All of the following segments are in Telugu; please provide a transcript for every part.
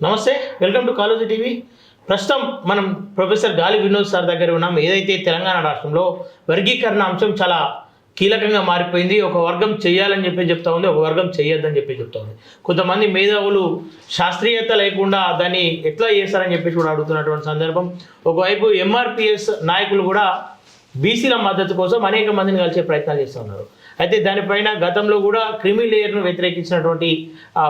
నమస్తే, వెల్కమ్ టు కాలేజీ టీవీ. ప్రస్తుతం మనం ప్రొఫెసర్ గాలి వినోద్ సార్ దగ్గర ఉన్నాం. ఏదైతే తెలంగాణ రాష్ట్రంలో వర్గీకరణ అంశం చాలా కీలకంగా మారిపోయింది. ఒక వర్గం చేయాలని చెప్తా ఉంది, ఒక వర్గం చేయొద్దని చెప్తా ఉంది. కొంతమంది మేధావులు శాస్త్రీయత లేకుండా దాన్ని ఎట్లా చేస్తారని కూడా అడుగుతున్నటువంటి సందర్భం. ఒకవైపు ఎంఆర్పిఎస్ నాయకులు కూడా బీసీల మద్దతు కోసం అనేక మందిని కలిసే ప్రయత్నాలు చేస్తున్నారు. అయితే దానిపైన గతంలో కూడా క్రిమి లేయర్ను వ్యతిరేకించినటువంటి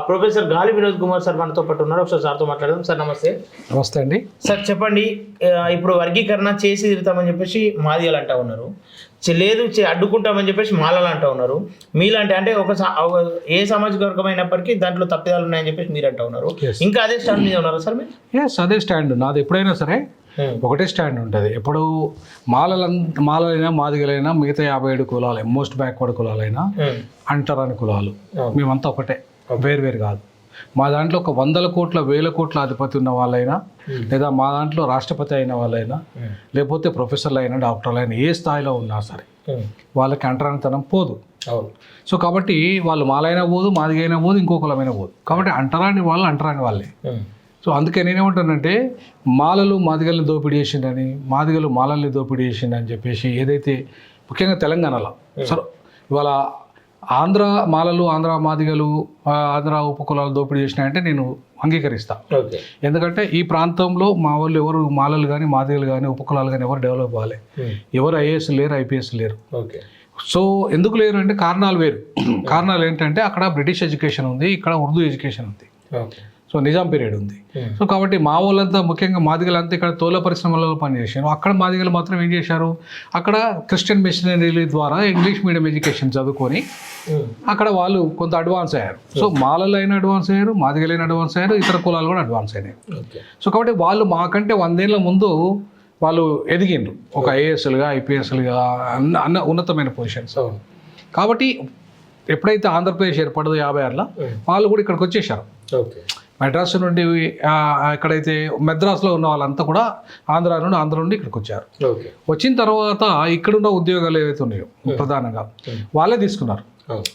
ప్రొఫెసర్ గాలి వినోద్ కుమార్ సార్ మనతో పాటు ఉన్నారు. ఒకసారి సార్తో మాట్లాడదాం. సార్ నమస్తే. నమస్తే అండి. సార్ చెప్పండి, ఇప్పుడు వర్గీకరణ చేసి తిరుగుతామని చెప్పేసి మాదిగలు అంటూ ఉన్నారు, లేదు అడ్డుకుంటామని చెప్పేసి మాలలు అంటూ ఉన్నారు. మీలాంటి అంటే ఒక ఏ సామాజిక వర్గం అయినప్పటికీ దాంట్లో తప్పిదాలు ఉన్నాయని చెప్పేసి మీరు అంటూ ఉన్నారు. ఇంకా అదే స్టాండ్ మీద ఉన్నారా సార్ మీరు? ఎస్, అదే స్టాండ్ నాది. ఎప్పుడైనా సరే ఒకటే స్టాండ్ ఉంటుంది. ఎప్పుడు మాలలైనా మాదిగలైనా మిగతా 57 కులాలు, మోస్ట్ బ్యాక్వర్డ్ కులాలైనా అంటరాని కులాలు, మేమంతా ఒకటే, వేరు కాదు. మా దాంట్లో ఒక 100 కోట్ల 1000 కోట్ల అధిపతి ఉన్న వాళ్ళైనా, లేదా మా దాంట్లో రాష్ట్రపతి అయిన వాళ్ళైనా, లేకపోతే ప్రొఫెసర్లు అయినా, డాక్టర్లు అయినా, ఏ స్థాయిలో ఉన్నా సరే వాళ్ళకి అంటరానితనం పోదు. సో కాబట్టి వాళ్ళు మాలైనా పోదు, మాదిగైనా పోదు, ఇంకో కులమైనా పోదు. కాబట్టి అంటరాని వాళ్ళే. సో అందుకే నేనేమంటానంటే, మాలలు మాదిగల్ని దోపిడీ చేసిండని, మాదిగలు మాలల్ని దోపిడీ చేసిండని చెప్పేసి ఏదైతే ముఖ్యంగా తెలంగాణలో సరే ఇవాళ ఆంధ్ర మాలలు, ఆంధ్ర మాదిగలు, ఆంధ్ర ఉపకులాలు దోపిడీ చేసినాయంటే నేను అంగీకరిస్తా. ఎందుకంటే ఈ ప్రాంతంలో మా వాళ్ళు ఎవరు మాలలు కానీ, మాదిగలు కానీ, ఉపకులాలు కానీ ఎవరు డెవలప్ అవ్వాలి, ఎవరు ఐఏఎస్ లేరు, ఐపీఎస్ లేరు. సో ఎందుకు లేరు అంటే కారణాలు వేరు. కారణాలు ఏంటంటే అక్కడ బ్రిటిష్ ఎడ్యుకేషన్ ఉంది, ఇక్కడ ఉర్దూ ఎడ్యుకేషన్ ఉంది. సో నిజాం పీరియడ్ ఉంది. సో కాబట్టి మా వాళ్ళంతా ముఖ్యంగా మాదిగలంతా ఇక్కడ తోల పరిశ్రమలలో పనిచేశారు. అక్కడ మాదిగలు మాత్రం ఏం చేశారు, అక్కడ క్రిస్టియన్ మిషనరీ ద్వారా ఇంగ్లీష్ మీడియం ఎడ్యుకేషన్ చదువుకొని అక్కడ వాళ్ళు కొంత అడ్వాన్స్ అయ్యారు. సో మాలలు అయినా అడ్వాన్స్ అయ్యారు, మాదిగలైన అడ్వాన్స్ అయ్యారు, ఇతర కులాలు కూడా అడ్వాన్స్ అయినాయి. సో కాబట్టి వాళ్ళు మాకంటే 100 ఏళ్ల ముందు వాళ్ళు ఎదిగిండ్రు, ఒక ఐఏఎస్లుగా, ఐపీఎస్లుగా, అన్న ఉన్నతమైన పొజిషన్స్. కాబట్టి ఎప్పుడైతే ఆంధ్రప్రదేశ్ ఏర్పడదో 56లో వాళ్ళు కూడా ఇక్కడికి వచ్చేసారు. మెడ్రాస్ నుండి ఎక్కడైతే మెద్రాస్లో ఉన్న వాళ్ళంతా కూడా ఆంధ్ర నుండి ఇక్కడికి వచ్చారు. వచ్చిన తర్వాత ఇక్కడున్న ఉద్యోగాలు ఏవైతే ఉన్నాయో ప్రధానంగా వాళ్ళే తీసుకున్నారు.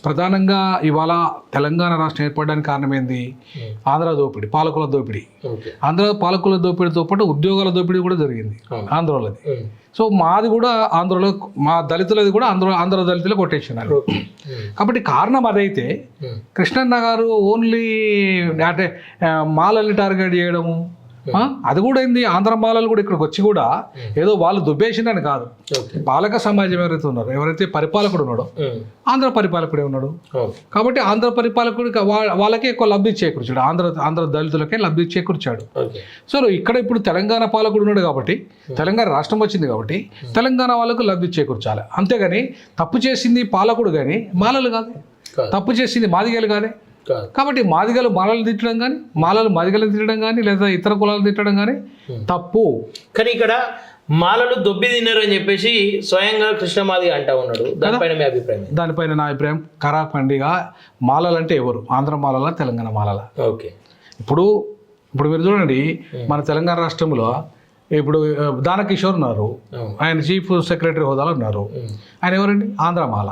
ప్రధానంగా ఇవాళ తెలంగాణ రాష్ట్రం ఏర్పడడానికి కారణం ఏంది? ఆంధ్ర దోపిడీ, పాలకుల దోపిడీ. ఆంధ్ర పాలకుల దోపిడీతో పాటు ఉద్యోగాల దోపిడీ కూడా జరిగింది ఆంధ్రలోది. సో మాది కూడా ఆంధ్రలో, మా దళితులది కూడా ఆంధ్ర దళితులు కొట్టేసినారు. కాబట్టి కారణం అదైతే కృష్ణన్న గారు ఓన్లీ అంటే మాలల్ని టార్గెట్ చేయడము, అది కూడా ఏంది, ఆంధ్ర మాలలు కూడా ఇక్కడికి వచ్చి కూడా ఏదో వాళ్ళు దుబ్బేసిందని కాదు. పాలక సమాజం ఎవరైతే ఉన్నారో, ఎవరైతే పరిపాలకుడు ఉన్నాడో, ఆంధ్ర పరిపాలకుడే ఉన్నాడు. కాబట్టి ఆంధ్ర పరిపాలకుడికి వాళ్ళకే ఎక్కువ లబ్ధి చేకూర్చాడు, ఆంధ్ర దళితులకే లబ్ధి చేకూర్చాడు. సో ఇక్కడ ఇప్పుడు తెలంగాణ పాలకుడు ఉన్నాడు కాబట్టి, తెలంగాణ రాష్ట్రం వచ్చింది కాబట్టి తెలంగాణ వాళ్ళకు లబ్ధి చేకూర్చాలి. అంతేగాని తప్పు చేసింది పాలకుడు కానీ మాలలు కాదు, తప్పు చేసింది మాదిగలు కాదే. కాబట్టి మాదిగలు మాలలు తిట్టడం కానీ, మాలలు మాదిగలను తిట్టడం కానీ, లేదా ఇతర కులాలు తిట్టడం కానీ తప్పు. కానీ ఇక్కడ మాలలు దొబ్బి తిన్నారు అని చెప్పేసి స్వయంగా కృష్ణ మాదిగ అంటా ఉన్నాడు. దానిపైన మీ అభిప్రాయం? దానిపైన నా అభిప్రాయం ఖరాఖండిగా మాలలు అంటే ఎవరు? ఆంధ్ర మాలల, తెలంగాణ మాలల? ఓకే. ఇప్పుడు మీరు చూడండి, మన తెలంగాణ రాష్ట్రంలో ఇప్పుడు దానకిషోర్ ఉన్నారు, ఆయన చీఫ్ సెక్రటరీ హోదాలో ఉన్నారు. ఆయన ఎవరండి? ఆంధ్రమాల.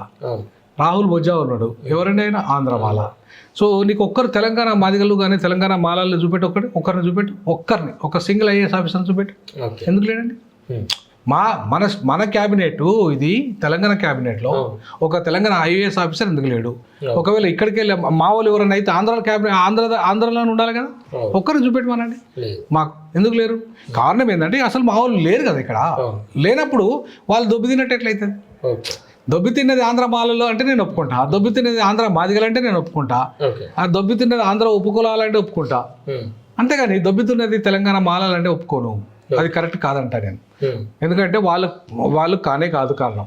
రాహుల్ బొజ్జా ఉన్నాడు, ఎవరండి? ఆయన ఆంధ్రమాల. సో నీకు ఒక్కరు తెలంగాణ మాదిగలు కానీ, తెలంగాణ మాలలు చూపెట్టి, ఒక్కరిని చూపెట్టి, ఒక సింగిల్ ఐఏఎస్ ఆఫీసర్ని చూపెట్టి. ఎందుకు లేదండి? మన క్యాబినెట్ ఇది, తెలంగాణ క్యాబినెట్లో ఒక తెలంగాణ ఐఏఎస్ ఆఫీసర్ ఎందుకు లేడు? ఒకవేళ ఇక్కడికి వెళ్ళి మా వాళ్ళు ఎవరైనా అయితే ఆంధ్రలో ఉండాలి కదా, ఒక్కరిని చూపెట్టమనండి. మాకు ఎందుకు లేరు? కారణం ఏంటంటే అసలు మా వాళ్ళు లేరు కదా ఇక్కడ. లేనప్పుడు వాళ్ళు దొబ్బి తిన్నట్టు ఎట్లయితుంది? దొబ్బి తిన్నది ఆంధ్ర మాలలో అంటే నేను ఒప్పుకుంటా, దొబ్బి తిన్నది ఆంధ్ర మాదిగలంటే నేను ఒప్పుకుంటా, ఆ దొబ్బి తిన్నది ఆంధ్ర ఉపకులాలంటే ఒప్పుకుంటా. అంతేగాని దొబ్బి తిన్నది తెలంగాణ మాలాలంటే ఒప్పుకోను. అది కరెక్ట్ కాదంట నేను. ఎందుకంటే వాళ్ళు కానే కాదు కారణం.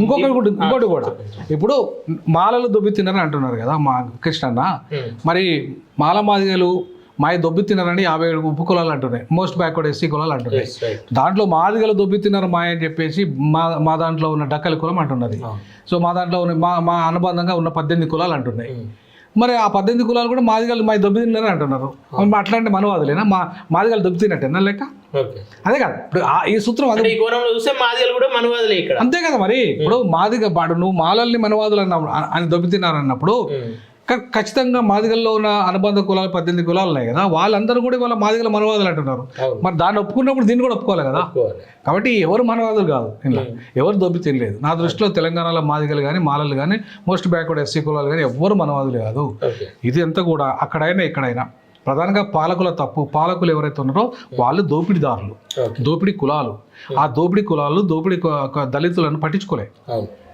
ఇంకోటి కూడా, ఇప్పుడు మాలలు దొబ్బి తిన్నారని అంటున్నారు కదా మా కృష్ణన్న, మరి మాల మాదిగలు మాయ దొబ్బి తిన్నారని 57 ఉపకులాలు అంటున్నాయి, మోస్ట్ బ్యాక్వర్డ్ ఎస్సీ కులాలు అంటున్నాయి. దాంట్లో మాదిగలు దొబ్బి తిన్నారు మాయ అని చెప్పేసి మా దాంట్లో ఉన్న డక్కల కులం అంటున్నది. సో మా దాంట్లో ఉన్న మా అనుబంధంగా ఉన్న 18 కులాలు అంటున్నాయి. మరి ఆ 18 కులాలు కూడా మాదిగలు మా దొబ్బి తిన్నారని అంటున్నారు. అట్లాంటి మనవాదులేనా? మాదిగలు దొబ్బి తిన్నట్టేనా లెక్క? అదే కదా ఇప్పుడు ఈ సూత్రం. అంతే కదా మరి. ఇప్పుడు మాదిగ నువ్వు మాలల్ని మనవాదులు అని దొబ్బి తిన్నారన్నప్పుడు ఖచ్చితంగా మాదిగల్లో ఉన్న అనుబంధ కులాలు 18 కులాలు ఉన్నాయి కదా, వాళ్ళందరూ కూడా వాళ్ళ మాదిగల మనవాదులు అంటున్నారు. మరి దాన్ని ఒప్పుకున్నప్పుడు దీన్ని కూడా ఒప్పుకోవాలి కదా. కాబట్టి ఎవరు మనవాదులు కాదు, ఇలా ఎవరు దొబ్బి తినలేదు. నా దృష్టిలో తెలంగాణలో మాదిగలు కానీ మాలలు కానీ మోస్ట్ బ్యాక్వర్డ్ ఎస్సీ కులాలు కానీ ఎవరు మనవాదులు కాదు. ఇది అంతా కూడా అక్కడైనా ఇక్కడైనా ప్రధానంగా పాలకుల తప్పు. పాలకులు ఎవరైతే ఉన్నారో వాళ్ళు దోపిడీదారులు, దోపిడీ కులాలు. ఆ దోపిడీ కులాలు దోపిడీ దళితులను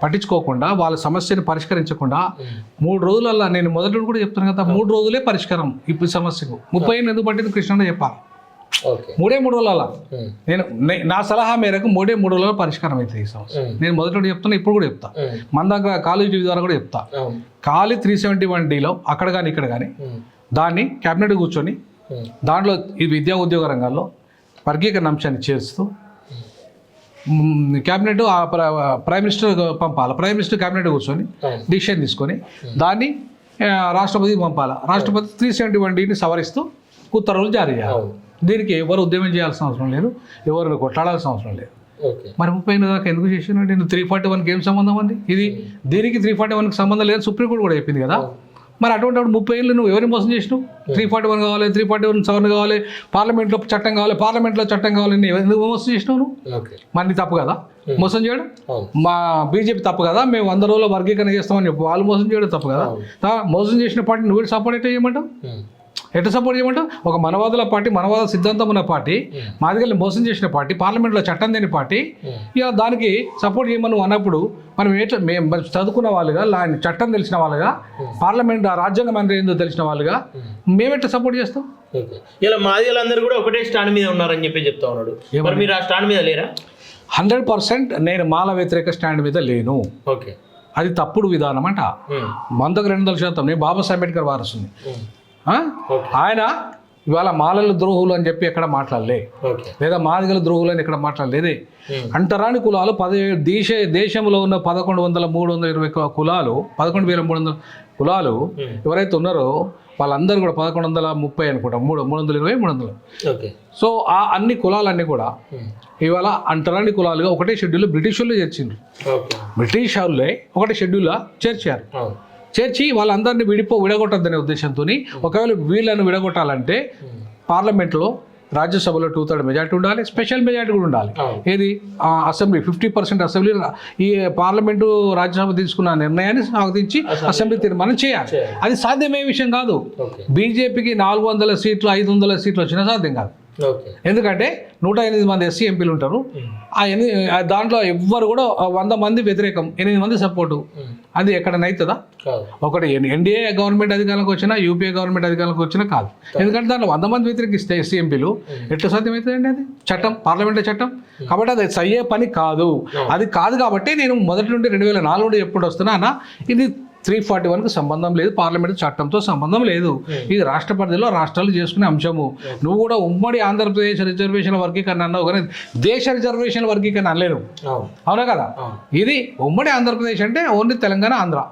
పట్టించుకోకుండా వాళ్ళ సమస్యని పరిష్కరించకుండా 3 రోజులలో, నేను మొదటి కూడా చెప్తాను కదా, 3 రోజులే పరిష్కారం ఇప్పుడు సమస్యకు. 30 ఏళ్ళు ఎందుకు పట్టింది కృష్ణ చెప్పాలి. 3 రోజులలో నేను నా సలహా మేరకు 3 రోజులలో పరిష్కారం అవుతుంది ఈ సమస్య. నేను మొదటి చెప్తాను, ఇప్పుడు కూడా చెప్తా, మన దగ్గర కాలేజీ ద్వారా కూడా చెప్తా. ఖాళీ 371Dలో అక్కడ కానీ ఇక్కడ కానీ దాన్ని క్యాబినెట్ కూర్చొని దాంట్లో ఈ విద్యా ఉద్యోగ రంగాల్లో వర్గీకరణ అంశాన్ని చేరుస్తూ క్యాబినెట్ ప్రైమ్ మినిస్టర్ పంపాలి. ప్రైమ్ మినిస్టర్ క్యాబినెట్ కూర్చొని డిసిషన్ తీసుకొని దాన్ని రాష్ట్రపతికి పంపాలి. రాష్ట్రపతి 371Dని సవరిస్తూ ఉత్తర్వులు జారీ చేయాలి. దీనికి ఎవరు ఉద్యమం చేయాల్సిన అవసరం లేదు, ఎవరు కొట్లాడాల్సిన అవసరం లేదు. మరి 30 దాకా ఎందుకు చేసినట్టు? నేను 341కి ఏం సంబంధం అండి? ఇది దీనికి 341కి సంబంధం లేదు, సుప్రీంకోర్టు కూడా చెప్పింది కదా. మరి అటువంటి 30 ఏళ్ళు నువ్వు ఎవరిని మోసం చేసినావు? 341 కావాలి, 341 సవరణ కావాలి, పార్లమెంట్లో చట్టం కావాలి, పార్లమెంట్లో చట్టం కావాలని ఎందుకు మోసం చేసినావు నువ్వు? మరి తప్పు కదా మోసం చేయడం? మా బీజేపీ తప్పు కదా, మేము 100 రోజుల్లో వర్గీకరణ చేస్తామని చెప్పి వాళ్ళు మోసం చేయడం తప్పు కదా. మోసం చేసిన పార్టీ నువ్వు సపోర్ట్ ఎట్లా చేయమంటావు? ఎట్లా సపోర్ట్ చేయమంటావు? ఒక మనవాదుల పార్టీ, మనవాద సిద్ధాంతం ఉన్న పార్టీ, మాదిగల్ని మోసం చేసిన పార్టీ, పార్లమెంట్లో చట్టం లేని పార్టీ, ఇక దానికి సపోర్ట్ చేయమని అన్నప్పుడు మనం మేము చదువుకున్న వాళ్ళుగా, చట్టం తెలిసిన వాళ్ళుగా, పార్లమెంట్ రాజ్యాంగ మంత్రి ఏందో తెలిసిన వాళ్ళుగా మేమెట్లా సపోర్ట్ చేస్తాం? ఇలా మాదిగలందరూ కూడా ఒకటే స్టాండ్ మీద ఉన్నారని చెప్పి చెప్తా ఉన్నాడు. మరి మీరు ఆ స్టాండ్ మీద లేరా? 100% నేను మాల వ్యతిరేక స్టాండ్ మీద లేను. ఓకే, అది తప్పుడు విధానం అంట. 100% నేను బాబాసాహెబ్ అంబేద్కర్ వారసుని. ఆయన ఇవాళ మాలల ద్రోహులు అని చెప్పి ఎక్కడ మాట్లాడలే, లేదా మాదిగల ద్రోహులు అని ఎక్కడ మాట్లాడలేదే. అంటరాని కులాలు దేశంలో ఉన్న 11,320 కులాలు, 11,300 కులాలు ఎవరైతే ఉన్నారో వాళ్ళందరూ కూడా 1130 అనుకుంటా, 320, 300. సో ఆ అన్ని కులాలన్నీ కూడా ఇవాళ అంటరాని కులాలుగా ఒకటే షెడ్యూల్ బ్రిటిష్ వాళ్ళు చేర్చిండ్రు. బ్రిటిష్ వాళ్ళే ఒకటే షెడ్యూల్ చేర్చారు. చేర్చి వాళ్ళందరినీ విడగొట్టద్దనే ఉద్దేశంతో, ఒకవేళ వీళ్ళను విడగొట్టాలంటే పార్లమెంట్లో రాజ్యసభలో 2/3 మెజార్టీ ఉండాలి, స్పెషల్ మెజార్టీ కూడా ఉండాలి. ఏది అసెంబ్లీ 50% అసెంబ్లీ, ఈ పార్లమెంటు రాజ్యసభ తీసుకున్న నిర్ణయాన్ని స్వాగతించి అసెంబ్లీ తీర్మానం చేయాలి. అది సాధ్యమయ్యే విషయం కాదు. బీజేపీకి 400 సీట్లు 500 సీట్లు వచ్చినా సాధ్యం కాదు. ఎందుకంటే 108 మంది ఎస్సీ ఎంపీలు ఉంటారు. దాంట్లో ఎవ్వరు కూడా 100 మంది వ్యతిరేకం, 8 మంది సపోర్టు. అది ఎక్కడైనా అవుతుందా? ఒకటి ఎన్డీఏ గవర్నమెంట్ అధికారంలోకి వచ్చినా, యూపీఏ గవర్నమెంట్ అధికారంలోకి వచ్చినా కాదు. ఎందుకంటే దాంట్లో 100 మంది వ్యతిరేకిస్తే ఎస్సీ ఎంపీలు ఎట్లా సాధ్యం అవుతుందండి? అది చట్టం, పార్లమెంట్లో చట్టం. కాబట్టి అది అయ్యే పని కాదు. అది కాదు కాబట్టి నేను మొదటి నుండి 2004 నుండి ఎప్పుడు వస్తున్నా అన్న, ఇది 341కి సంబంధం లేదు, పార్లమెంట్ చట్టంతో సంబంధం లేదు. ఇది రాష్ట్ర పరిధిలో రాష్ట్రాలు చేసుకునే అంశము. నువ్వు కూడా ఉమ్మడి ఆంధ్రప్రదేశ్ రిజర్వేషన్ వర్గీకరణ అన్నావు కానీ దేశ రిజర్వేషన్ వర్గీకరణ అనలేను, అవునా కదా? ఇది ఉమ్మడి ఆంధ్రప్రదేశ్ అంటే ఓన్లీ తెలంగాణ, ఆంధ్ర,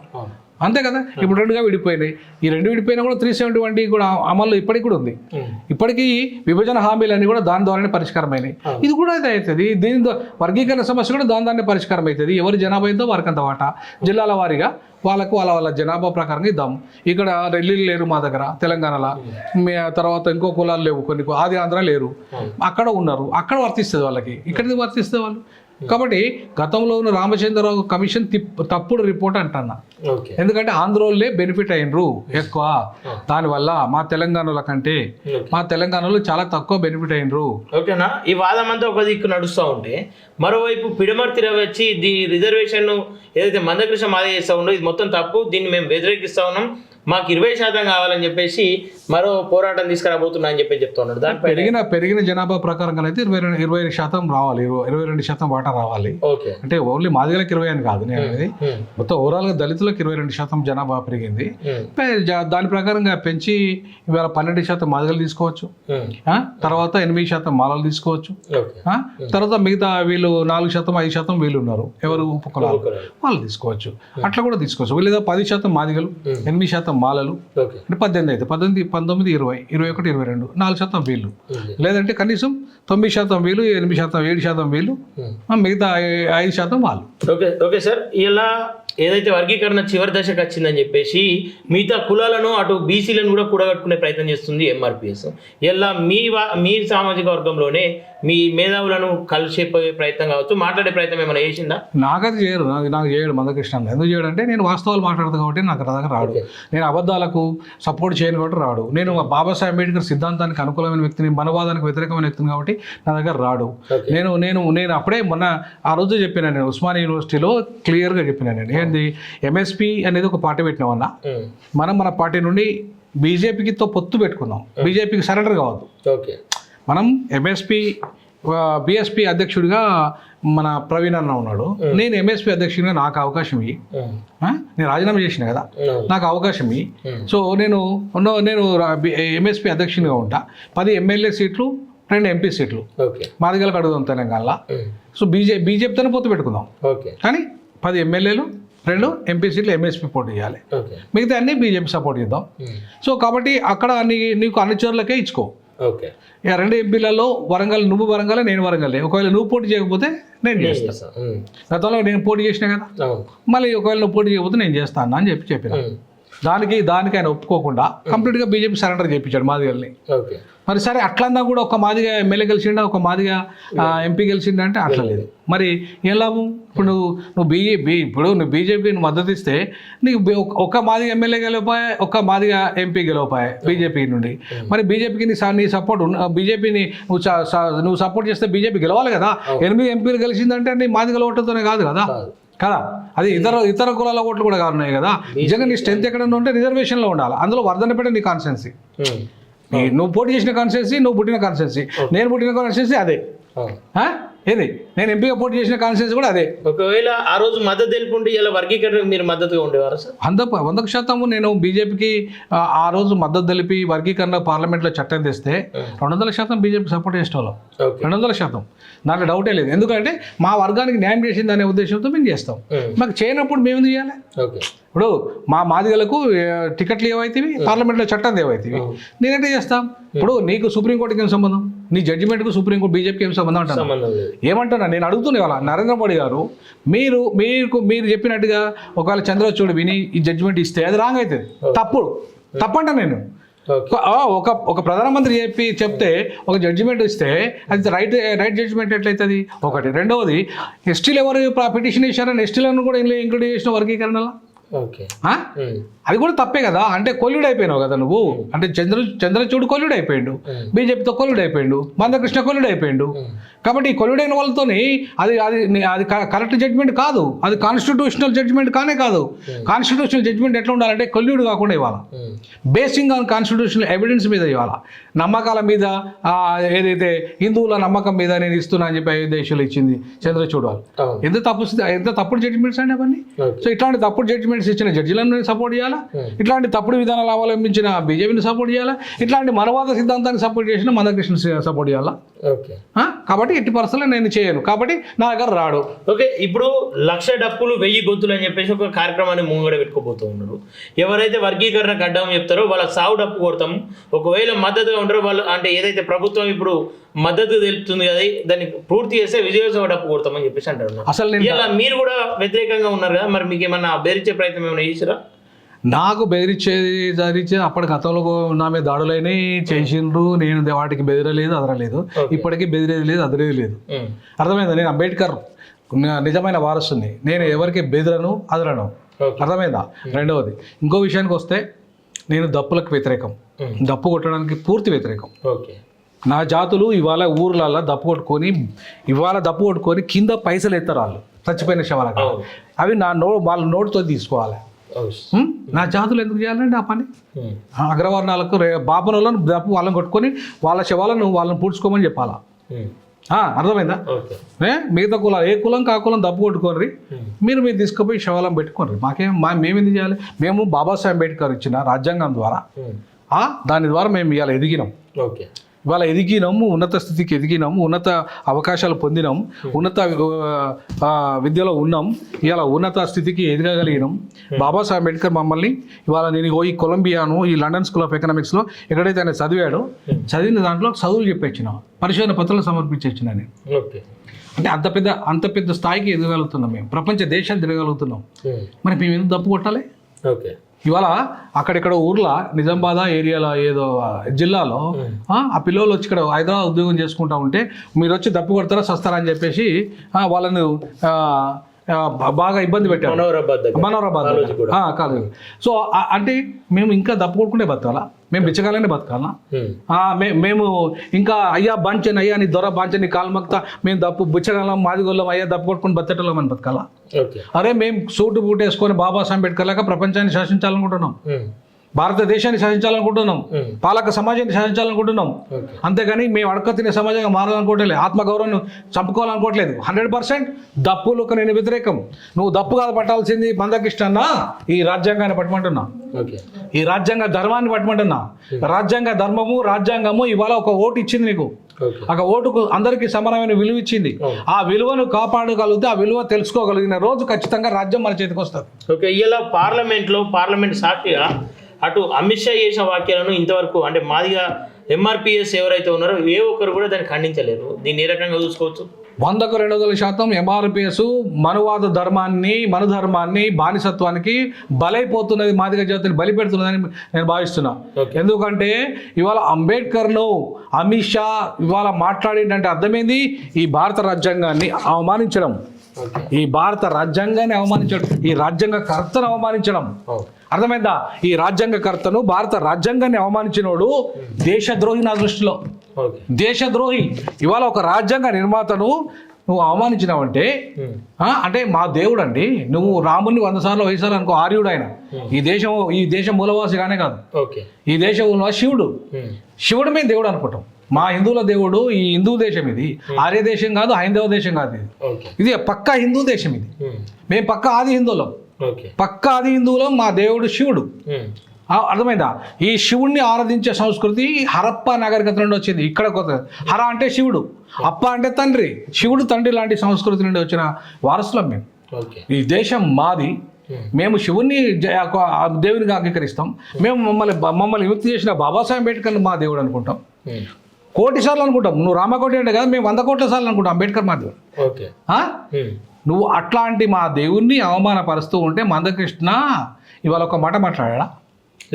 అంతే కదా. ఇప్పుడు 2గా విడిపోయినాయి. ఈ 2 విడిపోయినా కూడా 371 కూడా అమల్లో ఇప్పటికి కూడా ఉంది. ఇప్పటికీ విభజన హామీలన్నీ కూడా దాని ద్వారానే పరిష్కారం అయినాయి. ఇది కూడా అయితే అవుతుంది. దీని వర్గీకరణ సమస్య కూడా దాని పరిష్కారం అవుతుంది. ఎవరి జనాభా ఏందో వారికి అంత వాటా, జిల్లాల వారీగా వాళ్ళకు వాళ్ళ జనాభా ప్రకారంగా ఇద్దాము. ఇక్కడ రెల్లీలు లేరు మా దగ్గర తెలంగాణలో, తర్వాత ఇంకో కులాలు లేవు, కొన్ని ఆది ఆంధ్ర లేరు, అక్కడ ఉన్నారు, అక్కడ వర్తిస్తుంది వాళ్ళకి, ఇక్కడికి వర్తిస్తుంది వాళ్ళు. కాబట్టి గతంలో ఉన్న రామచంద్రరావు కమిషన్ తప్పుడు రిపోర్ట్ అంటున్నా. ఎందుకంటే ఆంధ్రోళ్ళే బెనిఫిట్ అయినరు ఎక్కువ, దానివల్ల మా తెలంగాణలో కంటే మా తెలంగాణలో చాలా తక్కువ బెనిఫిట్ అయినరు. ఓకేనా? ఈ వాదం అంతా ఒక దిక్కు నడుస్తూ ఉంటే, మరోవైపు పిడమర్తిలో వచ్చి దీని రిజర్వేషన్ ఏదైతే మందకృష్ణ మాదే చేస్తూ ఉండో ఇది మొత్తం తప్పు, దీన్ని మేము వ్యతిరేకిస్తూ ఉన్నాం, మాకు 20% కావాలని చెప్పేసి మరో పోరాటం తీసుకురాబోతున్నా అని చెప్పి చెప్తా ఉన్నాడు. దాని పెరిగిన జనాభా ప్రకారంగా అయితే 25% రావాలి, 22% వాటా రావాలి. అంటే ఓన్లీ మాదిగలకు 20 అని కాదు నేను అనేది, మొత్తం ఓవరాల్ గా దళితులకు 22% జనాభా పెరిగింది. దాని ప్రకారంగా పెంచి ఇవాళ 12% మాదిగలు తీసుకోవచ్చు, తర్వాత 8% మాలలు తీసుకోవచ్చు, తర్వాత మిగతా వీళ్ళు 4%, 5% వీళ్ళు ఉన్నారు, ఎవరు ఉపకులాలు, వాళ్ళు తీసుకోవచ్చు. అట్లా కూడా తీసుకోవచ్చు. లేదా 10% మాదిగలు, 8% మాలలు, అంటే 18 అయితే 18, 19, 20, 21, 22, 4% వీళ్ళు, లేదంటే కనీసం 9% వీళ్ళు, 8%, 7% వీళ్ళు, మిగతా 5% వాళ్ళు. ఓకే సార్, ఇలా ఏదైతే వర్గీకరణ చివరి దశకు వచ్చిందని చెప్పేసి మిగతా కులాలను అటు బీసీలను కూడా కూడగట్టుకునే ప్రయత్నం చేస్తుంది ఎంఆర్పిఎస్. ఇలా మీ సామాజిక వర్గంలోనే మీ మేధావులను కలిసిపోయే ప్రయత్నం కావచ్చు, మాట్లాడే ప్రయత్నం ఏమైనా చేసిందా? నాకది చేయరు, నాకు చేయడు మందకృష్ణ. ఎందుకు చేయడు అంటే నేను వాస్తవాలు మాట్లాడదు కాబట్టి నాకు దగ్గర రాడు. నేను అబద్ధాలకు సపోర్ట్ చేయను కాబట్టి రాడు. నేను బాబాసాహెబ్ అంబేద్కర్ సిద్ధాంతానికి అనుకూలమైన వ్యక్తిని, మనవాదానికి వ్యతిరేకమైన వ్యక్తిని కాబట్టి నా దగ్గర రాడు. నేను అప్పుడే మొన్న ఆ రోజు చెప్పినా, నేను ఉస్మానియా యూనివర్సిటీలో క్లియర్గా చెప్పినా, నేను ఏంది ఎంఎస్పి అనేది ఒక పార్టీ పెట్టినామన్నా, మన పార్టీ నుండి బీజేపీతో పొత్తు పెట్టుకుందాం, బీజేపీకి సరెండర్ కావద్దు. ఓకే, మనం ఎంఎస్పి బిఎస్పి అధ్యక్షుడిగా మన ప్రవీణ్ అన్న ఉన్నాడు, నేను ఎంఎస్పి అధ్యక్షుడిగా నాకు అవకాశం ఇయ్యి, నేను రాజీనామా చేసిన కదా, నాకు అవకాశం ఇయ్యి. సో నేను ఎంఎస్పి అధ్యక్షునిగా ఉంటా. 10 ఎమ్మెల్యే సీట్లు, 2 ఎంపీ సీట్లు మాదిగలకు అడుగుదాం తెలంగాణలో. సో బీజేపీతోనే పొత్తు పెట్టుకుందాం, కానీ 10 ఎమ్మెల్యేలు, 2 ఎంపీ సీట్లు ఎంఎస్పీ పోటీ చేయాలి, మిగతా అన్ని బీజేపీ సపోర్ట్ చేద్దాం. సో కాబట్టి అక్కడ నీకు అన్ని చోట్లకే ఇచ్చుకో. ఇక 2 ఎంపీలలో నువ్వు వరంగల్, నేను వరంగల్. ఒకవేళ నువ్వు పోటీ చేయకపోతే నేను చేస్తాను. గతంలో నేను పోటీ చేసినా కదా, మళ్ళీ ఒకవేళ నువ్వు పోటీ చేయకపోతే నేను చేస్తాను అని చెప్పిన. దానికి ఆయన ఒప్పుకోకుండా కంప్లీట్గా బీజేపీ సరెండర్ చేయించాడు మాదిగల్ని. మరి సరే అట్లన్నా కూడా ఒక మాదిగా ఎమ్మెల్యే గెలిచిండా, ఒక మాదిగా ఎంపీ గెలిచిండా అంటే అట్లా లేదు. మరి ఏం లాభం? ఇప్పుడు నువ్వు బీజేపీని మద్దతు ఇస్తే నీకు ఒక మాదిగా ఎమ్మెల్యే గెలవపాయే, ఒక మాదిగా ఎంపీ గెలవపాయే బీజేపీ నుండి. మరి బీజేపీకి నీ సపోర్ట్, బీజేపీని నువ్వు సపోర్ట్ చేస్తే బీజేపీ గెలవాలి కదా. 8 ఎంపీలు గెలిచిందంటే నీ మాదిగల ఓట్లతోనే కాదు కదా, అది ఇతర కులాల ఓట్లు కూడా కాదున్నాయి కదా. నిజంగా నీ స్ట్రెంత్ ఎక్కడన్నా ఉంటే రిజర్వేషన్లో ఉండాలి. అందులో వర్ధనపేట నీ కాన్స్టిట్యున్సీ, నువ్వు పోటీ చేసిన కాన్స్టిట్యున్సీ, నువ్వు పుట్టిన కాన్స్టిట్యున్సీ, నేను పుట్టిన కాన్స్టిట్యున్సీ అదే. ఏది నేను ఎంపీగా పోటీ చేసిన కాన్స్టిట్యున్సీ కూడా అదే. ఒకవేళ ఆ రోజు మద్దతు తెలుపుంటే ఇలా వర్గీకరణకు మీరు మద్దతుగా ఉండేవారు సార్? 100% నేను బీజేపీకి ఆ రోజు మద్దతు తెలిపి వర్గీకరణ పార్లమెంట్లో చట్టం తెస్తే 200% బీజేపీకి సపోర్ట్ చేసే వాళ్ళం, 200%. దాంట్లో డౌటే లేదు. ఎందుకంటే మా వర్గానికి న్యాయం చేసింది అనే ఉద్దేశంతో మేము చేస్తాం. మాకు చేయనప్పుడు మేము ఎందుకు చేయాలి? ఇప్పుడు మా మాదిగలకు టికెట్లు ఏవైతేవి, పార్లమెంట్లో చట్టం ఏవైతేవి, నేనేంటే చేస్తాం. ఇప్పుడు నీకు సుప్రీంకోర్టుకి ఏం సంబంధం? నీ జడ్జిమెంట్కు సుప్రీంకోర్టు బీజేపీకి ఏం సంబంధం అంటాను? ఏమంటున్నా నేను అడుగుతున్నా ఇవాళ నరేంద్ర మోడీ గారు, మీరు చెప్పినట్టుగా ఒకవేళ చంద్రచూడ్ విని ఈ జడ్జిమెంట్ ఇస్తే అది రాంగ్ అవుతుంది, తప్పంట నేను. ఒక ప్రధానమంత్రి చెప్తే ఒక జడ్జిమెంట్ ఇస్తే అది రైట్ జడ్జిమెంట్ ఎట్లయితుంది? ఒకటి. రెండవది, ఎస్టీలు ఎవరు పిటిషన్ ఇచ్చారని ఎస్టీలను కూడా ఇంక్లూడ్ చేసిన వర్గీకరణలో అది కూడా తప్పే కదా. అంటే కొల్లుడు అయిపోయినావు కదా నువ్వు. అంటే చంద్రచూడ్ కొల్లుడు అయిపోయిండు, బీజేపీతో కొల్లుడు అయిపోయిండు, మందకృష్ణ కొల్లుడు అయిపోయిండు. కాబట్టి ఈ కొల్లుడైన వాళ్ళతోని అది కరెక్ట్ జడ్జిమెంట్ కాదు, అది కాన్స్టిట్యూషనల్ జడ్జిమెంట్ కాదు. కాన్స్టిట్యూషనల్ జడ్జిమెంట్ ఎట్లా ఉండాలంటే కొల్లుడు కాకుండా ఇవ్వాలి, బేసింగ్ ఆన్ కాన్స్టిట్యూషనల్ ఎవిడెన్స్ మీద ఇవ్వాలి, నమ్మకాల మీద, ఏదైతే హిందువుల నమ్మకం మీద నేను ఇస్తున్నా అని చెప్పి అయోధ్యలో ఇచ్చింది చంద్రచూడ్ వాళ్ళు. ఎంత తప్పుడు జడ్జిమెంట్స్ అండి అవన్నీ. సో ఇట్లాంటి తప్పుడు జడ్జిమెంట్స్ ఇచ్చిన జడ్జిలను సపోర్ట్ చేయాలా, ఇట్లాంటి తప్పుడు విధానాలు అవలంబించిన బీజేపీని సపోర్ట్ చేయాలా, ఇట్లాంటి మనవాద సిద్ధాంతాన్ని సపోర్ట్ చేసిన మందకృష్ణ సపోర్ట్ చేయాలా. కాబట్టి ఎట్టి పరిస్థితుల్లో నేను చేయను, కాబట్టి నా దగ్గర రాడు. ఓకే, ఇప్పుడు 1,00,000 డప్పులు 1000 గొంతులు అని చెప్పేసి ఒక కార్యక్రమాన్ని ముంగడ పెట్టుకోబోతూ ఉన్నారు. ఎవరైతే వర్గీకరణకు అడ్డం చెప్తారో వాళ్ళ సావు డప్పు కొడతాము. ఒకవేళ మద్దతుగా ఉంటారో వాళ్ళు, అంటే ఏదైతే ప్రభుత్వం ఇప్పుడు మద్దతు తెలుపుతుంది కదా, దాన్ని పూర్తి చేస్తే విజయోత్సవ డప్పు కొడతామని చెప్పేసి అంటారు. అసలు ఇలా మీరు కూడా వ్యతిరేకంగా ఉన్నారు కదా, మరి మీకు ఏమన్నా బెదిరించే ప్రయత్నం ఏమైనా చేసిరా? నాకు బెదిరించేది అప్పటి గతంలో నా మీద దాడులైనవి చేసిండ్రు, నేను వాటికి బెదిరలేదు, అదరలేదు. ఇప్పటికీ బెదిరేది లేదు, అదరేది లేదు. అర్థమైందా? నేను అంబేద్కర్ నిజమైన వారసుని, నేను ఎవరికి బెదిరను, అదరను. అర్థమైందా? రెండవది, ఇంకో విషయానికి వస్తే నేను దప్పులకు వ్యతిరేకం, దప్పు కొట్టడానికి పూర్తి వ్యతిరేకం. నా జాతులు ఇవాళ ఊర్లలో దప్పు కొట్టుకొని కింద పైసలు ఎత్తారు వాళ్ళు చచ్చిపోయిన శవాలకు. అవి వాళ్ళ నోటితో తీసుకోవాలి. నా జాతులు ఎందుకు చేయాలండి ఆ పని? అగ్రవర్ణాలకు బాపనోళ్ళను దప్పు వాళ్ళని కొట్టుకొని వాళ్ళ వాళ్ళని పూడ్చుకోమని చెప్పాలా? అర్థమైందా? మిగతా కులాలు, ఏ కులం కా కులం దప్పు కొట్టుకోర్రి, మీరు తీసుకుపోయి శవాలను పెట్టుకోర్రి. మేమేంది చేయాలి? మేము బాబాసాహెబ్ అంబేద్కర్ ఇచ్చిన రాజ్యాంగం ద్వారా దాని ద్వారా మేము ఇవాళ ఎదిగినాం. ఇవాళ ఎదిగినాము, ఉన్నత స్థితికి ఎదిగినాము, ఉన్నత అవకాశాలు పొందినాం, ఉన్నత విద్యలో ఉన్నాం, ఇవాళ ఉన్నత స్థితికి ఎదగగలిగినాం. బాబాసాహెబ్ అంబేద్కర్ మమ్మల్ని ఇవాళ నేను ఈ కొలంబియాను, ఈ లండన్ స్కూల్ ఆఫ్ ఎకనామిక్స్లో ఎక్కడైతే ఆయన చదివాడో, చదివిన దాంట్లో చదువులు చెప్పొచ్చిన, పరిశోధన పత్రాలు సమర్పించిన నేను. ఓకే. అంటే అంత పెద్ద స్థాయికి ఎదగలుగుతున్నాం మేము, ప్రపంచ దేశాలు తిరగలుగుతున్నాం. మరి మేము ఎందుకు తప్పు కొట్టాలి? ఓకే. ఇవాళ అక్కడెక్కడ ఊర్లో నిజామాబాద్ ఏరియాలో ఏదో జిల్లాలో ఆ పిల్లలు వచ్చి ఇక్కడ హైదరాబాద్ ఉద్యోగం చేసుకుంటా ఉంటే మీరు వచ్చి దప్పు కొడతారా సస్తారా అని చెప్పేసి వాళ్ళను బాగా ఇబ్బంది పెట్టారు. మనోహరాబాద్ కాదు. సో అంటే మేము ఇంకా దప్పు కొట్టుకుంటే బతకాలా? మేము బిచ్చగాలనే బతకాలా? మేము ఇంకా అయ్యా బాంచని, అయ్యా నీ దొర బాంచని కాల్మక్తా, మేము దప్పు బిచ్చగాలం మాదిగోళ్ళం, అయ్యా దప్పు కొట్టుకుని బతకటం అని బతకాలా? అరే మేము సూటు బూట్ వేసుకొని బాబాసాహెబ్ అంబేద్కర్ లాగా ప్రపంచాన్ని శాసించాలనుకుంటున్నాం, భారతదేశాన్ని శాసించాలనుకుంటున్నాం, పాలక సమాజాన్ని శాసించాలనుకుంటున్నాం. అంతేగాని మేము అడక తినే సమాజంగా మారాలనుకోవట్లేదు, ఆత్మగౌరవం చంపుకోవాలనుకోవట్లేదు. 100% దప్పులకు నేను వ్యతిరేకం. నువ్వు దప్పు కాదు పట్టాల్సింది మందకిష్టన్నా, ఈ రాజ్యాంగాన్ని పట్టమంటున్నా, ఈ రాజ్యాంగ ధర్మాన్ని పట్టమంటున్నా. రాజ్యాంగ ధర్మము, రాజ్యాంగము ఇవాళ ఒక ఓటు ఇచ్చింది నీకు, ఒక ఓటుకు అందరికీ సమానమైన విలువ ఇచ్చింది. ఆ విలువను కాపాడగలిగితే, ఆ విలువ తెలుసుకోగలిగిన రోజు ఖచ్చితంగా రాజ్యం మన చేతికి వస్తుంది. ఓకే. ఇలా పార్లమెంట్ సాక్షిగా అటు అమిత్ షా చేసిన వాక్యాలను ఇంతవరకు అంటే మాదిగా ఎంఆర్పిఎస్ ఎవరైతే ఉన్నారో ఏ ఒక్కరు కూడా దాన్ని ఖండించలేరు. దీన్ని ఏ రకంగా చూసుకోవచ్చు? 100కు 200% ఎంఆర్పిఎస్ మనువాద ధర్మాన్ని, మనుధర్మాన్ని, బానిసత్వానికి బలైపోతున్నది, మాదిగ జాతిని బలిపెడుతున్నదని నేను భావిస్తున్నా. ఎందుకంటే ఇవాళ అంబేద్కర్ను అమిత్ షా ఇవాళ మాట్లాడేటంటే అర్థమైంది ఈ భారత రాజ్యాంగాన్ని అవమానించడం, ఈ భారత రాజ్యాంగాన్ని అవమానించడం, ఈ రాజ్యాంగ కర్తను అవమానించడం. అర్థమైందా? ఈ రాజ్యాంగకర్తను, భారత రాజ్యాంగాన్ని అవమానించినోడు దేశద్రోహి నా దృష్టిలో, దేశద్రోహి. ఇవాళ ఒక రాజ్యాంగ నిర్మాతను నువ్వు అవమానించినావంటే అంటే మా దేవుడు అండి, నువ్వు రాముని 100 సార్లు 1000 సార్లు అనుకో, ఆర్యుడు ఆయన. ఈ దేశం మూలవాసి కానే కాదు, ఈ దేశం శివుడు, శివుడు మేము దేవుడు అనుకుంటాం. మా హిందువుల దేవుడు ఈ హిందూ దేశం, ఇది ఆర్య దేశం కాదు, హైందవ దేశం కాదు, ఇది పక్కా హిందూ దేశం. ఇది మేము పక్కా ఆది హిందువులం, పక్కా ఆది హిందువులం. మా దేవుడు శివుడు. అర్థమైందా? ఈ శివుణ్ణి ఆరాధించే సంస్కృతి హరప్ప నాగరికత నుండి వచ్చింది. ఇక్కడ కొత్త హర అంటే శివుడు, అప్ప అంటే తండ్రి, శివుడు తండ్రి లాంటి సంస్కృతి నుండి వచ్చిన వారసులం మేము. ఈ దేశం మాది, మేము శివుణ్ణి దేవునిగా అంగీకరిస్తాం. మేము మమ్మల్ని విముక్తి చేసిన బాబాసాహెబ్ అంబేద్కర్ మా దేవుడు అనుకుంటాం, 1,000,000 సార్లు అనుకుంటాం. నువ్వు రామకోటి అంటే కదా, మేము 100,000,000 సార్లు అనుకుంటాం అంబేద్కర్ మా దేవుడు. నువ్వు అట్లాంటి మా దేవుణ్ణి అవమానపరుస్తూ ఉంటే మందకృష్ణ ఇవాళ ఒక మాట మాట్లాడా?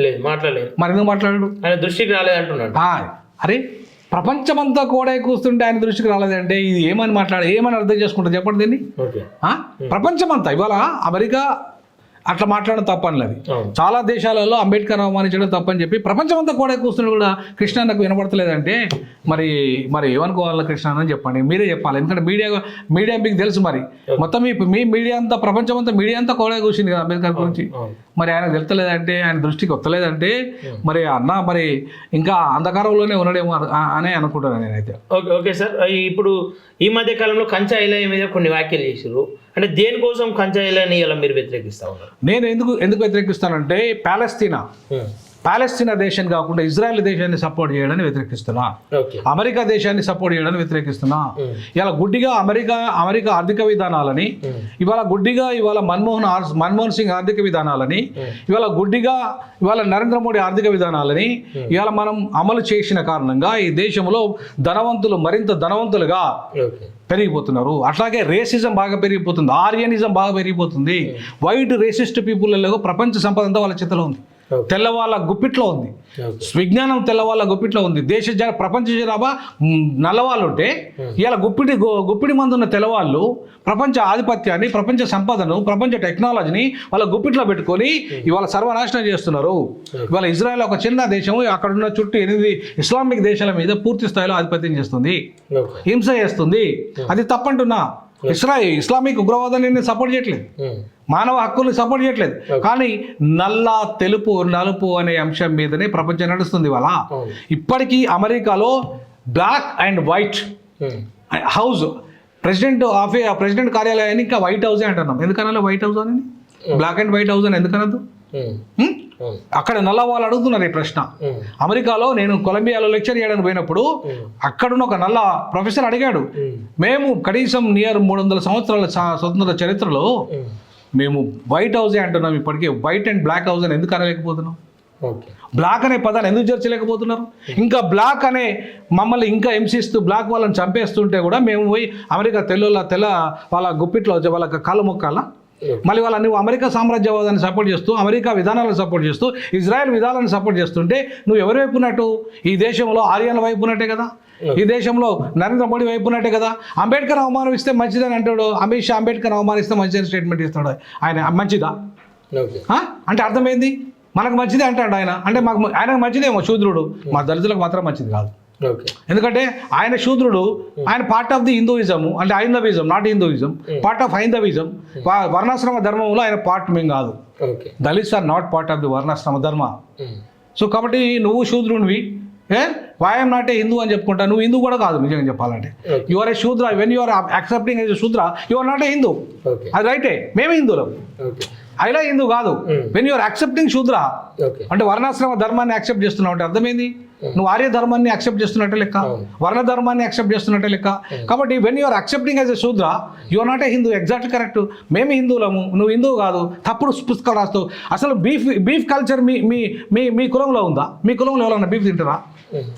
లేదు, మాట్లాడలేదు. మరి ఎందుకు మాట్లాడాడు? ఆయన దృష్టికి రాలేదు అంటున్నాడు. అరే ప్రపంచమంతా కూడా కూస్తుంటే ఆయన దృష్టికి రాలేదంటే ఇది ఏమని అర్థం చేసుకుంటుంది చెప్పండి దీన్ని? ప్రపంచమంతా ఇవాళ అమెరికా అట్లా మాట్లాడడం తప్పనిలేదు. చాలా దేశాలలో అంబేద్కర్ అవమానించడం తప్పని చెప్పి ప్రపంచమంతా కూడా కూర్చుని కూడా కృష్ణ నాకు వినపడతలేదంటే మరి ఏమనుకోవాలి కృష్ణ అని చెప్పండి, మీరే చెప్పాలి. ఎందుకంటే మీడియా మీకు తెలుసు, మరి మొత్తం మీ మీడియా అంతా, ప్రపంచమంతా మీడియా అంతా కూడా కూర్చుంది కదా అంబేద్కర్ గురించి. మరి ఆయనకు తెలుస్తలేదంటే, ఆయన దృష్టికి వస్తలేదంటే మరి మరి ఇంకా అంధకారంలోనే ఉన్నాడేమో అని అనుకుంటున్నాను నేనైతే. ఓకే సార్, ఇప్పుడు ఈ మధ్య కాలంలో కంచా ఐలయ్య మీద కొన్ని వ్యాఖ్యలు చేశారు. అంటే దేనికోసం కంచా ఐలయ్యని ఇలా మీరు వ్యతిరేకిస్తా ఉన్నారు? నేను ఎందుకు వ్యతిరేకిస్తానంటే పాలస్తీనా దేశాన్ని కాకుండా ఇజ్రాయెల్ దేశాన్ని సపోర్ట్ చేయడాన్ని వ్యతిరేకిస్తున్నా, అమెరికా దేశాన్ని సపోర్ట్ చేయడాన్ని వ్యతిరేకిస్తున్నా. ఇలా గుడ్డిగా అమెరికా ఆర్థిక విధానాలని, ఇవాళ మన్మోహన్ సింగ్ ఆర్థిక విధానాలని, ఇవాళ నరేంద్ర మోడీ ఆర్థిక విధానాలని ఇవాళ మనం అమలు చేసిన కారణంగా ఈ దేశంలో ధనవంతులు మరింత ధనవంతులుగా పెరిగిపోతున్నారు. అట్లాగే రేసిజం బాగా పెరిగిపోతుంది, ఆర్యనిజం బాగా పెరిగిపోతుంది. వైట్ రేసిస్ట్ పీపుల్లో ప్రపంచ సంపద అంతా వాళ్ళ చేతిలో ఉంది, తెల్లవాళ్ళ గుప్పిట్లో ఉంది, విజ్ఞానం తెల్లవాళ్ళ గుప్పిట్లో ఉంది. ప్రపంచ జనాభా నల్లవాళ్ళు ఉంటే ఇలా గుప్పిడి మంది ఉన్న తెల్లవాళ్ళు ప్రపంచ ఆధిపత్యాన్ని, ప్రపంచ సంపదను, ప్రపంచ టెక్నాలజీని వాళ్ళ గుప్పిట్లో పెట్టుకొని ఇవాళ సర్వనాశనం చేస్తున్నారు. ఇవాళ ఇజ్రాయెల్ ఒక చిన్న దేశం, అక్కడ ఉన్న చుట్టూ 8 ఇస్లామిక్ దేశాల మీద పూర్తి స్థాయిలో ఆధిపత్యం చేస్తుంది, హింస చేస్తుంది. అది తప్పంటున్నా. ఇస్లామిక్ ఉగ్రవాదాన్ని నేను సపోర్ట్ చేయట్లేదు, మానవ హక్కుల్ని సపోర్ట్ చేయట్లేదు. కానీ నల్ల తెలుపు నలుపు అనే అంశం మీదనే ప్రపంచం నడుస్తుంది ఇవాళ. ఇప్పటికీ అమెరికాలో black and white house, president కార్యాలయాన్ని ఇంకా వైట్ హౌసే అంటున్నాం. ఎందుకన్నా వైట్ హౌస్ అని, బ్లాక్ అండ్ వైట్ హౌస్ అని ఎందుకనద్దు? అక్కడ నల్ల వాళ్ళు అడుగుతున్నారు ఈ ప్రశ్న. అమెరికాలో నేను కొలంబియాలో లెక్చర్ చేయడానికి పోయినప్పుడు అక్కడున్న ఒక నల్ల ప్రొఫెసర్ అడిగాడు, మేము కనీసం నియర్ 300 సంవత్సరాల స్వతంత్ర చరిత్రలో మేము వైట్ హౌసే అంటున్నాం, ఇప్పటికీ వైట్ అండ్ బ్లాక్ హౌస్ అని ఎందుకు అనలేకపోతున్నాం? బ్లాక్ అనే పదాన్ని ఎందుకు చేర్చలేకపోతున్నారు? ఇంకా బ్లాక్ అనే మమ్మల్ని ఇంకా హింసిస్తూ బ్లాక్ వాళ్ళని చంపేస్తుంటే కూడా మేము పోయి అమెరికా తెల్ల వాళ్ళ గుప్పిట్లో వాళ్ళ కాళ్ళు మొక్కాల? మళ్ళీ వాళ్ళ నువ్వు అమెరికా సామ్రాజ్యవాదాన్ని సపోర్ట్ చేస్తూ, అమెరికా విధానాలను సపోర్ట్ చేస్తూ, ఇజ్రాయెల్ విధానాలను సపోర్ట్ చేస్తుంటే నువ్వు ఎవరి వైపు ఉన్నట్టు? ఈ దేశంలో ఆర్యన్ల వైపు ఉన్నట్టే కదా, ఈ దేశంలో నరేంద్ర మోడీ వైపు ఉన్నట్టే కదా. అంబేద్కర్ అవమానిస్తే మంచిదని అంటాడు, అమిత్ షా అంబేద్కర్ అవమానిస్తే మంచిదని స్టేట్మెంట్ ఇస్తాడు. ఆయన మంచిదా అంటే అర్థమైంది? మనకు మంచిదే అంటాడు ఆయన, అంటే మాకు ఆయనకు మంచిదేమో శూద్రుడు, మా దళితులకు మాత్రం మంచిది కాదు. ఎందుకంటే ఆయన శూద్రుడు, ఆయన పార్ట్ ఆఫ్ ది హిందూయిజం, అంటే హైందవిజం, నాట్ హిందూయిజం, పార్ట్ ఆఫ్ హైందవిజం. వర్ణాశ్రమ ధర్మంలో ఆయన పార్ట్ మేము కాదు. Dalits are not part of the వర్ణాశ్రమ ధర్మ. సో కాబట్టి నువ్వు శూద్రునివి, వాయం నాటే హిందూ అని చెప్పుకుంటా, నువ్వు హిందూ కూడా కాదు నిజంగా చెప్పాలంటే. You are a Shudra, when you are accepting as a Shudra you are not a Hindu. అది రైటే, మేమే హిందువులం, అయినా హిందూ కాదు. వెన్ యూఆర్ యాక్సెప్టింగ్ శూద్ర అంటే వర్ణాశ్రమ ధర్మాన్ని యాక్సెప్ట్ చేస్తున్నావు అంటే అర్థమైంది, నువ్వు ఆర్య ధర్మాన్ని యాక్సెప్ట్ చేస్తున్నట్టే లెక్క, వర్ణ ధర్మాన్ని యాక్సెప్ట్ చేస్తున్నట్టే లెక్క. కాబట్టి when you are accepting as a Shudra you are not a Hindu. Exactly correct, మేము హిందువులము, నువ్వు హిందువు కాదు. తప్పుడు పుస్తకాలు రాస్తావు. అసలు బీఫ్ కల్చర్ మీ కులంలో ఉందా? మీ కులంలో ఎవరన్నా బీఫ్ తింటారా?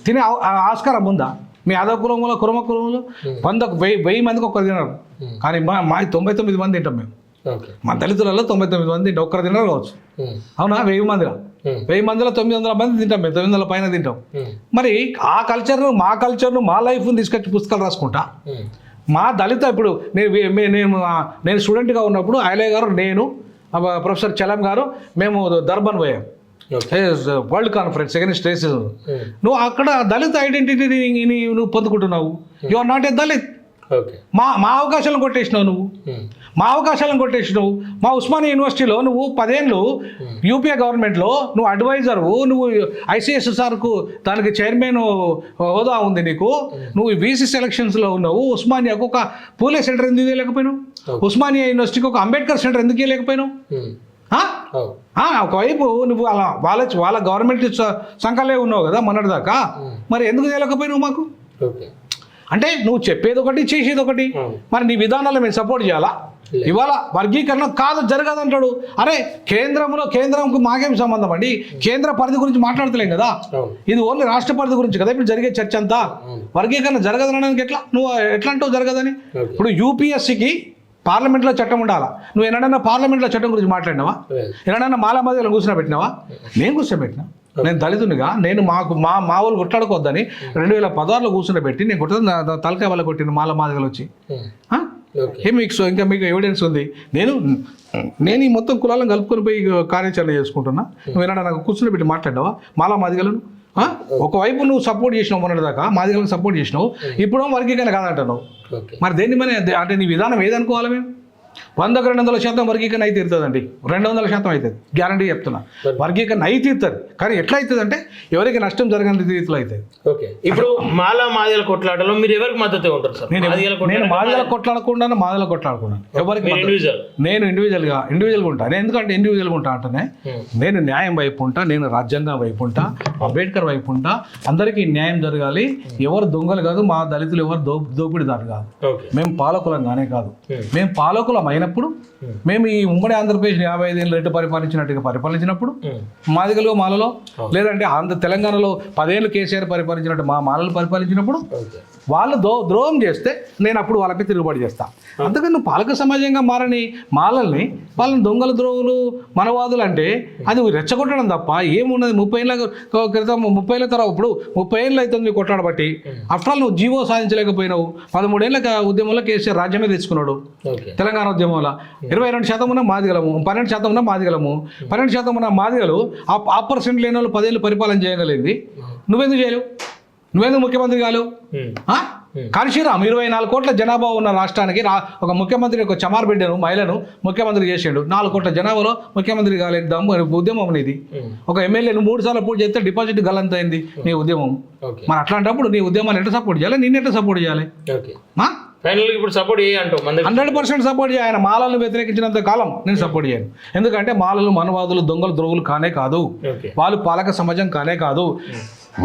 తినే ఆస్కారం ఉందా? మీ యాదవ కులంలో, కుర్మ కులంలో 1000 మందికి ఒక్కరు తినరు, కానీ మా 99 మంది తింటాం మేము. మా దళితులలో 99 మంది తింటాం, ఒక్కరు తినరు కావచ్చు. అవునా? 1000 మందిలో 900 మంది తింటాం, మేము 900 పైన తింటాం. మరి ఆ కల్చర్ను, మా కల్చర్ను, మా లైఫ్ను తీసుకొచ్చి పుస్తకాలు రాసుకుంటా. మా దళిత ఇప్పుడు నేను స్టూడెంట్గా ఉన్నప్పుడు ఐలయ్య గారు, నేను, ప్రొఫెసర్ చలం గారు, మేము దర్బన్ పోయాం, వరల్డ్ కాన్ఫరెన్స్ అగైన్స్ట్ రేసిజం. నువ్వు అక్కడ దళిత ఐడెంటిటీని నువ్వు పొందుకుంటున్నావు. You are not a Dalit. మా అవకాశాలను కొట్టేసినావు నువ్వు, మా అవకాశాలను కొట్టేసినావు. మా ఉస్మానియా యూనివర్సిటీలో నువ్వు 10 ఏళ్ళు యూపీఏ గవర్నమెంట్లో నువ్వు అడ్వైజరు, నువ్వు ICSSRకు దానికి చైర్మన్ హోదా ఉంది నీకు, నువ్వు వీసీ సెలక్షన్స్లో ఉన్నావు. ఉస్మానియాకు ఒక పూలే సెంటర్ ఎందుకు ఇవ్వలేకపోయినావు? ఉస్మానియా యూనివర్సిటీకి ఒక అంబేద్కర్ సెంటర్ ఎందుకు ఇవ్వలేకపోయినావు? ఒకవైపు నువ్వు వాళ్ళ గవర్నమెంట్ సంఘాలే ఉన్నావు కదా మొన్నటిదాకా, మరి ఎందుకు చేయలేకపోయినావు మాకు? అంటే నువ్వు చెప్పేది ఒకటి, చేసేది ఒకటి. మరి నీ విధానాలు మేము సపోర్ట్ చేయాలా? ఇవాళ వర్గీకరణ కాదు, జరగదంటాడు. అరే కేంద్రంకు మాకేం సంబంధం అండి? కేంద్ర పరిధి గురించి మాట్లాడతలేం కదా, ఇది ఓన్లీ రాష్ట్ర పరిధి గురించి కదా ఇప్పుడు జరిగే చర్చ అంతా. వర్గీకరణ జరగదనడానికి ఎట్లా నువ్వు ఎట్లా అంటావు జరగదని? ఇప్పుడు యూపీఎస్సీకి పార్లమెంట్లో చట్టం ఉండాలా? నువ్వు ఎన్నడన్నా పార్లమెంట్లో చట్టం గురించి మాట్లాడినావా? ఎన్నడన్నా మాలా మధ్యలో కూర్చోబెట్టినావా? నేను కూర్చోబెట్టినా. నేను దళితునిగా నేను మా వాళ్ళు కొట్లాడుకోవద్దని 2016లో కూర్చోబెట్టి నేను కొట్టదు తలకాయ వల్ల కొట్టిన మాల మాదిగలు వచ్చి. ఇంకా మీకు ఎవిడెన్స్ ఉంది. నేను ఈ మొత్తం కులాలను కలుపుకొని పోయి కార్యాచరణ చేసుకుంటున్నా. నువ్వు ఏమన్నా నాకు కూర్చొని పెట్టి మాట్లాడావా మాలా మాదిగలను? ఒకవైపు నువ్వు సపోర్ట్ చేసినావు, మొన్నటిదాకా మాదిగలను సపోర్ట్ చేసినావు, ఇప్పుడు వర్గీకరణ కాదంటున్నావు. మరి దేన్ని అంటే నీ విధానం ఏదనుకోవాలి? మేము 100-200% వర్గీకరణ అయితే తీరుతుందండి, 200% అవుతుంది, గ్యారంటీ చెప్తున్నా. వర్గీకరణ అయితే తీరుతుంది, కానీ ఎట్లా అవుతుంది అంటే ఎవరికి నష్టం జరగని రీతిలో అవుతుంది. ఓకే, ఇప్పుడు మాదిగల కొట్లాటలో మీరు ఎవరికి మద్దతు ఉంటారు సార్? నేను మాదిగల కొట్లాడకుండా ఎవరికి నేను ఇండివిజువల్గా ఉంటాను. ఎందుకంటే ఇండివిజువల్గా ఉంటా అంటేనే నేను న్యాయం వైపు ఉంటా, నేను రాజ్యాంగం వైపు ఉంటా, అంబేద్కర్ వైపు ఉంటా. అందరికీ న్యాయం జరగాలి. ఎవరు దొంగలు కాదు, మా దళితులు ఎవరు దోపిడిదారు కాదు. మేము పాలకులంగానే కాదు, మేము పాలకులం అయినప్పుడు, మేము ఈ ఉమ్మడి ఆంధ్రప్రదేశ్ 55 ఏళ్ళు రెడ్డి పరిపాలించినప్పుడు మాదిగలు మాలలో, లేదంటే తెలంగాణలో 10 ఏళ్ళు కేసీఆర్ పరిపాలించినట్టు మా మాలలు పరిపాలించినప్పుడు వాళ్ళు ద్రోహం చేస్తే నేను అప్పుడు వాళ్ళపై తిరుగుబాటు చేస్తాను. అందుకని నువ్వు పాలక సమాజంగా మారని వాళ్ళని దొంగలు, ద్రోహులు, మనవాదులు అంటే అది రెచ్చగొట్టడం తప్ప ఏమున్నది? 30 ఏళ్ళ క్రితం, 30 ఏళ్ళ తర్వాత ఇప్పుడు 30 ఏళ్ళు అవుతుంది కొట్లాడబట్టి. ఆఫ్టర్ ఆల్ నువ్వు జీవో సాధించలేకపోయినావు. 13 ఏళ్ళ ఉద్యమంలో కేసీఆర్ రాజ్యమే తెచ్చుకున్నాడు. తెలంగాణ ఉద్యమంలో 22% ఉన్న మాదిగలము, 12% ఉన్న మాదిగలము, 12% ఉన్న మాదిగలు ఆ పర్సెంట్ లేని వాళ్ళు 10 ఏళ్ళు పరిపాలన చేయగలిగింది. నువ్వెందుకు చేయలేవు? నువ్వెందుకు ముఖ్యమంత్రి కాలేవు? కాళీశ్రీరామ్ 24 కోట్ల జనాభా ఉన్న రాష్ట్రానికి ఒక ముఖ్యమంత్రి, ఒక చమార్ బిడ్డను, మహిళను ముఖ్యమంత్రి చేసిండు. 4 కోట్ల జనాభాలో ముఖ్యమంత్రి కాలేదు. దమ్ము ఉద్యమం ఇది. ఒక ఎమ్మెల్యేను 3 సార్లు పూర్తి చేస్తే డిపాజిట్ గల్లంతైంది నీ ఉద్యమం. మరి అట్లాంటప్పుడు నీ ఉద్యమాన్ని ఎట్లా సపోర్ట్ చేయాలి? నిన్ను ఎట్లా సపోర్ట్ చేయాలి? ఫైనల్ ఇప్పుడు సపోర్ట్ అంటావు మన దగ్గర 100% సపోర్ట్ చేయ. ఆయన మాలలను వ్యతిరేకించినంత కాలం నేను సపోర్ట్ చేయను. ఎందుకంటే మాలలు మనవాదులు దొంగలు ద్రోగులు కానే కాదు, ఓకే వాళ్ళు పాలక సమాజం కానే కాదు.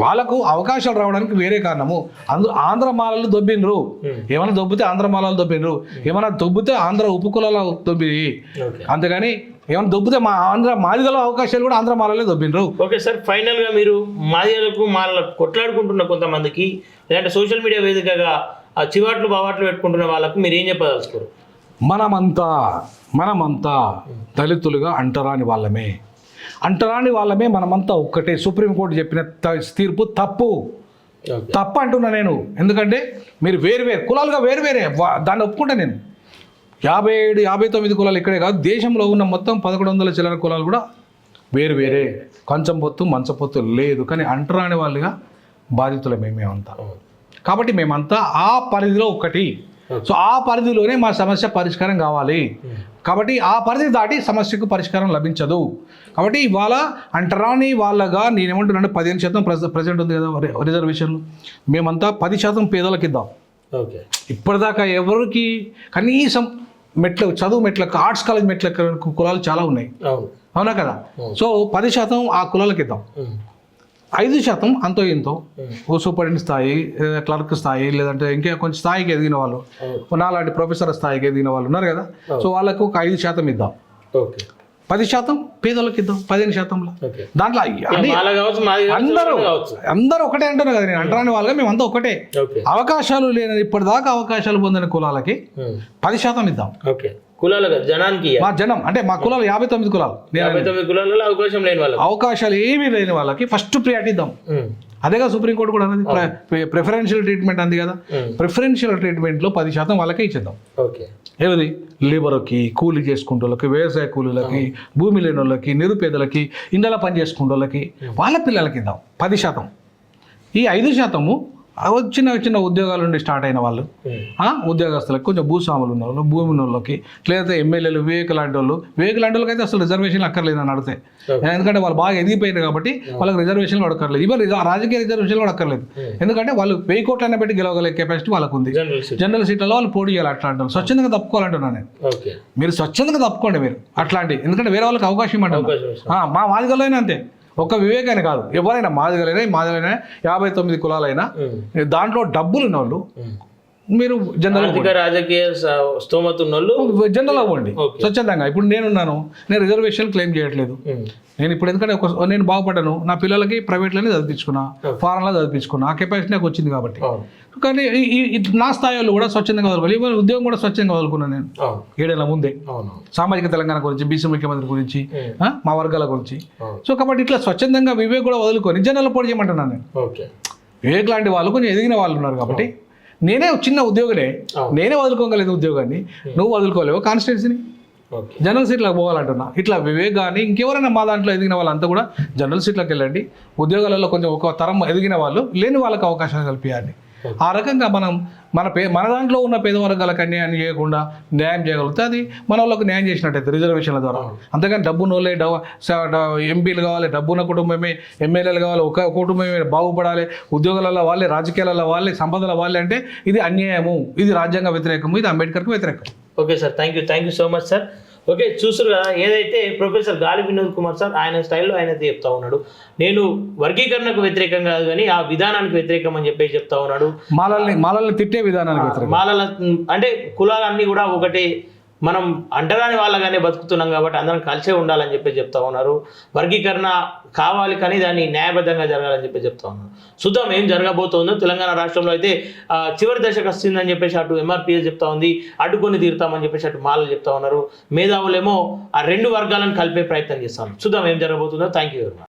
వాళ్ళకు అవకాశాలు రావడానికి వేరే కారణము. ఆంధ్ర మాలలు దొబ్బిండ్రు, ఏమైనా దొబ్బితే ఆంధ్ర మాలలు దొబ్బిండ్రు, ఏమైనా దొబ్బితే ఆంధ్ర ఉపకులాలు దొబ్బి, ఓకే అంతేగాని ఏమైనా దొబ్బితే మా ఆంధ్ర మాదిగల అవకాశాలు కూడా ఆంధ్ర మాలలే దొబ్బిండ్రు. ఓకే సార్, ఫైనల్ గా మీరు మాదిగలకు మాలలకు కొట్లాడుకుంటున్న కొంతమందికి లేదంటే సోషల్ మీడియా వేదికగా ఆ చివాట్లు బావాట్లు పెట్టుకుంటున్న వాళ్ళకు మీరు ఏం చెప్పదలుచుకోరు? మనమంతా దళితులుగా అంటరాని వాళ్ళమే, మనమంతా ఒక్కటే. సుప్రీంకోర్టు చెప్పిన తీర్పు తప్పు అంటున్నా నేను. ఎందుకంటే మీరు వేరు కులాలుగా వేరే దాన్ని ఒప్పుకుంటా నేను. 57, 59 కులాలు ఇక్కడే కాదు, దేశంలో ఉన్న మొత్తం 1100 చిల్లర కులాలు కూడా వేరే. కొంచెం పొత్తు మంచ పొత్తు లేదు, కానీ అంటరాని వాళ్ళుగా బాధితులమే మేమంతా. కాబట్టి మేమంతా ఆ పరిధిలో ఒక్కటి. సో ఆ పరిధిలోనే మా సమస్య పరిష్కారం కావాలి. కాబట్టి ఆ పరిధి దాటి సమస్యకు పరిష్కారం లభించదు. కాబట్టి ఇవాళ అంటరాని వాళ్ళగా నేనేమంటున్నాను, 15% ప్రజెంట్ ఉంది కదా రిజర్వేషన్లు, మేమంతా 10% పేదలకు ఇద్దాం. ఓకే, ఇప్పటిదాకా ఎవరికి కనీసం చదువు మెట్లకు, ఆర్ట్స్ కాలేజ్ మెట్లకు కులాలు చాలా ఉన్నాయి, అవునా కదా? సో 10% ఆ కులాలకు ఇద్దాం. 5% అంతో ఇంతో ఓ సూపరింటెండెంట్ స్థాయి, క్లర్క్ స్థాయి, లేదంటే ఇంకా కొంచెం స్థాయికి ఎదిగిన వాళ్ళు, నాలాంటి ప్రొఫెసర్ స్థాయికి ఎదిగిన వాళ్ళు ఉన్నారు కదా, సో వాళ్ళకు ఒక 5% ఇద్దాం. 10% పేదలకు ఇద్దాం 15%లో. దాంట్లో అందరూ ఒకటే అంటున్నారు కదా, నేను అంటరాని వాళ్ళగా మేమంతా ఒకటే. అవకాశాలు లేని ఇప్పటిదాకా అవకాశాలు పొందిన కులాలకి 10% ఇద్దాం. జనానికి మా జనం అంటే మా కులాలు 59 కులాలు, 59 కులాలలో అవకాశం లేని వాళ్ళకి, అవకాశాలు ఏమీ లేని వాళ్ళకి ఫస్ట్ ప్రియారిటీ ఇద్దాం. అదేగా సుప్రీంకోర్టు కూడా అన్నది, ప్రిఫరెన్షియల్ ట్రీట్మెంట్ అంది కదా. ప్రిఫరెన్షియల్ ట్రీట్మెంట్లో 10% వాళ్ళకే ఇచ్చేద్దాం. ఏది లేబర్కి, కూలీ చేసుకుంటే వాళ్ళకి, వ్యవసాయ కూలీలకి, భూమి లేని వాళ్ళకి, నిరుపేదలకి, ఇండ్ల పని చేసుకుంటే వాళ్ళకి, వాళ్ళ పిల్లలకి ఇద్దాం 10%. ఈ 5% చిన్న ఉద్యోగాల నుండి స్టార్ట్ అయిన వాళ్ళు, ఉద్యోగస్తులకు, కొంచెం భూస్వాములు ఉన్న వాళ్ళు, భూమి ఉన్న వాళ్ళకి, లేదా ఎమ్మెల్యేలు, వివేక్ లాంటి వాళ్ళకి అయితే అసలు రిజర్వేషన్లు అక్కర్లేదు అని అడిగితే. ఎందుకంటే వాళ్ళు బాగా ఎదిగిపోయినారు కాబట్టి వాళ్ళకి రిజర్వేషన్లు అడగలేదు. ఇవాళ రాజకీయ రిజర్వేషన్లు కూడా అక్కర్లేదు, ఎందుకంటే వాళ్ళు 1000 కోట్లైనా పెట్టి గెలవగలిగే కెపాసిటీ వాళ్ళకు ఉంది. జనరల్ సీట్లలో వాళ్ళు పోటీ చేయాలి. అట్లాంటి స్వచ్ఛందంగా తప్పుకోవాలంటున్నాను నేను. మీరు స్వచ్ఛందంగా తప్పుకోండి మీరు అట్లాంటి, ఎందుకంటే వేరే వాళ్ళకి అవకాశం ఇవ్వమంటారు. మా మాదిగలైనా అంతే, ఒక్క వివేకాన్ని కాదు, ఎవరైనా మాదిగలైనా 59 కులాలైనా దాంట్లో డబ్బులు ఉన్న వాళ్ళు మీరు రాజకీయ స్తోమత ఉన్న వాళ్ళు జనరల్ అవ్వండి స్వచ్ఛందంగా. ఇప్పుడు నేనున్నాను, నేను రిజర్వేషన్ క్లెయిమ్ చేయట్లేదు. నేను ఇప్పుడు ఎందుకంటే నేను బాగుపడ్డాను, నా పిల్లలకి ప్రైవేట్లోనే చదివించుకున్నా, ఫారెన్లో చదివించుకున్నా, ఆ కెపాసిటీ నాకు వచ్చింది కాబట్టి. కానీ నా స్థాయిలో కూడా స్వచ్ఛందంగా వదులుకోవాలి. ఇవాళ ఉద్యోగం కూడా స్వచ్ఛంగా వదులుకున్నాను నేను 7 ఏళ్ల ముందే. సామాజిక తెలంగాణ గురించి, బీసీ ముఖ్యమంత్రి గురించి, మా వర్గాల గురించి. సో కాబట్టి ఇట్లా స్వచ్ఛందంగా వివేక్ కూడా వదులుకొని జనరల్ పోటీ చేయమంటున్నాను నేను. వివేక్ లాంటి వాళ్ళు కొంచెం ఎదిగిన వాళ్ళు ఉన్నారు కాబట్టి, నేనే చిన్న ఉద్యోగనే, నేనే వదులుకోగలేదు ఉద్యోగాన్ని, నువ్వు వదులుకోలేవు కాన్స్టిట్యున్సీని. జనరల్ సీట్లకు పోవాలంటున్నా. ఇట్లా వివేక్ కానీ ఇంకెవరైనా మా దాంట్లో ఎదిగిన వాళ్ళంతా కూడా జనరల్ సీట్లకు వెళ్ళండి. ఉద్యోగాలలో కొంచెం ఒక తరం ఎదిగిన వాళ్ళు, లేని వాళ్ళకి అవకాశాలు కల్పించాలి. ఆ రకంగా మనం మన దాంట్లో ఉన్న పేదవర్గాలకు అన్యాయం చేయకుండా న్యాయం చేయగలిగితే అది మన వాళ్ళకు న్యాయం చేసినట్టయితే రిజర్వేషన్ల ద్వారా. అంతేగాని డబ్బునోళ్ళే ఎంపీలు కావాలి, డబ్బున్న కుటుంబమే ఎమ్మెల్యేలు కావాలి, ఒక కుటుంబమే బాగుపడాలి, ఉద్యోగాలలో వాళ్ళే, రాజకీయాలలో వాళ్ళే, సంపదల వాళ్ళే అంటే ఇది అన్యాయము, ఇది రాజ్యాంగ వ్యతిరేకము, ఇది అంబేద్కర్కి వ్యతిరేకం. Okay sir, thank you so much sir. Okay, చూసారు కదా, ఏదైతే ప్రొఫెసర్ గాలి వినోద్ కుమార్ సార్ ఆయన స్టైల్లో ఆయన చెప్తా ఉన్నాడు, నేను వర్గీకరణకు వ్యతిరేకం కాదు కానీ ఆ విధానానికి వ్యతిరేకం అని చెప్పేసి చెప్తా ఉన్నాడు. మాలల్ని తిట్టే విధానానికి, మాలల అంటే కులాలన్నీ కూడా ఒకటి, మనం అంటరాని వాళ్ళగానే బతుకుతున్నాం కాబట్టి అందరం కలిసే ఉండాలని చెప్పి చెప్తా ఉన్నారు. వర్గీకరణ కావాలి కానీ దాన్ని న్యాయబద్ధంగా జరగాలని చెప్పి చెప్తా ఉన్నారు. చూద్దాం ఏం జరగబోతుందో. తెలంగాణ రాష్ట్రంలో అయితే చివరి దశకు వస్తుందని చెప్పేసి అటు ఎంఆర్పీఎస్ చెప్తా ఉంది, అడ్డుకొని తీరుతామని చెప్పేసి అటు మాలలు చెప్తా ఉన్నారు. మేధావులేమో ఆ 2 వర్గాలను కలిపే ప్రయత్నం చేస్తాను. చూద్దాం ఏం జరగబోతుందో. Thank you very much.